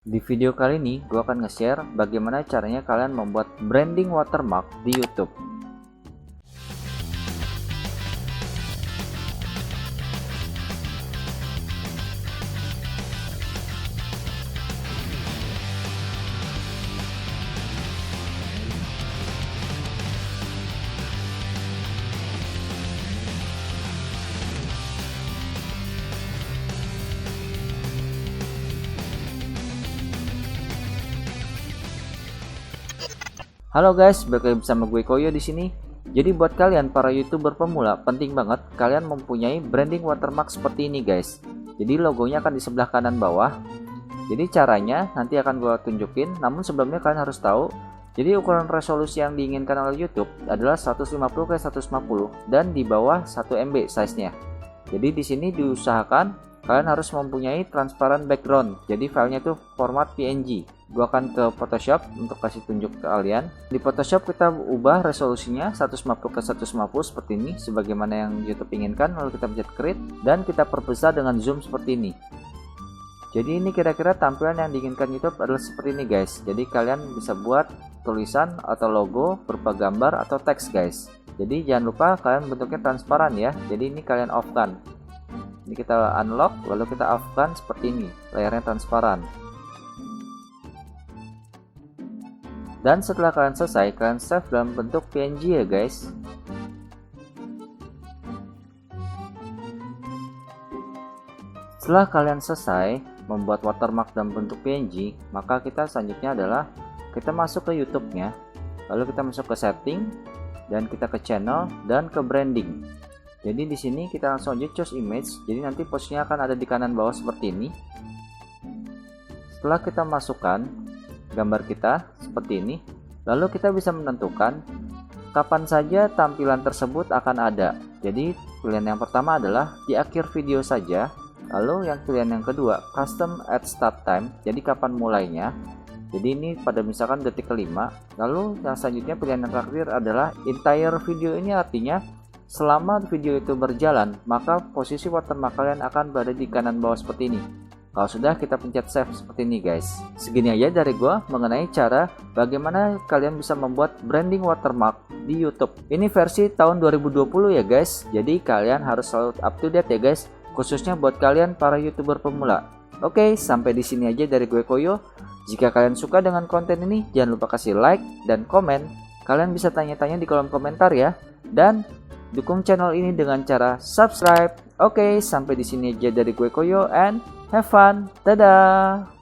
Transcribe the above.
Di video kali ini, gue akan nge-share bagaimana caranya kalian membuat branding watermark di YouTube. Halo guys, balik lagi bersama gue Koyo di sini. Jadi buat kalian para YouTuber pemula, penting banget kalian mempunyai branding watermark seperti ini guys. Jadi logonya akan di sebelah kanan bawah. Jadi caranya nanti akan gue tunjukin, namun sebelumnya kalian harus tahu. Jadi ukuran resolusi yang diinginkan oleh YouTube adalah 150x150 dan di bawah 1 MB size-nya. Jadi di sini diusahakan kalian harus mempunyai transparan background. Jadi filenya itu format PNG. Gua akan ke Photoshop untuk kasih tunjuk ke kalian. Di Photoshop kita ubah resolusinya 150x150 seperti ini sebagaimana yang YouTube inginkan. Lalu kita pencet create dan kita perbesar dengan zoom seperti ini. Jadi ini kira-kira tampilan yang diinginkan YouTube adalah seperti ini guys. Jadi kalian bisa buat tulisan atau logo berupa gambar atau teks guys. Jadi jangan lupa kalian bentuknya transparan ya. Jadi ini kalian off kan. Ini kita unlock lalu kita off kan seperti ini. Layarnya transparan. Dan setelah kalian selesai, kalian save dalam bentuk PNG ya guys. Setelah kalian selesai membuat watermark dalam bentuk PNG, maka kita selanjutnya adalah kita masuk ke YouTube-nya, lalu kita masuk ke setting dan kita ke channel dan ke branding. Jadi di sini kita langsung aja choose image. Jadi nanti posisinya akan ada di kanan bawah seperti ini. Setelah kita masukkan gambar kita seperti ini, lalu kita bisa menentukan kapan saja tampilan tersebut akan ada. Jadi pilihan yang pertama adalah di akhir video saja, lalu yang pilihan yang kedua custom at start time, jadi kapan mulainya. Jadi ini pada misalkan detik kelima. Lalu yang selanjutnya pilihan yang terakhir adalah entire video. Ini artinya selama video itu berjalan, maka posisi watermark kalian akan berada di kanan bawah seperti ini. Kalau sudah, kita pencet save seperti ini guys. Segini aja dari gua mengenai cara bagaimana kalian bisa membuat branding watermark di YouTube. Ini versi tahun 2020 ya guys. Jadi kalian harus selalu up to date ya guys, khususnya buat kalian para YouTuber pemula. Oke, sampai di sini aja dari gue Koyo. Jika kalian suka dengan konten ini, jangan lupa kasih like dan komen. Kalian bisa tanya-tanya di kolom komentar ya. Dan dukung channel ini dengan cara subscribe. Oke, sampai di sini aja dari gue Koyo and have fun. Dadah.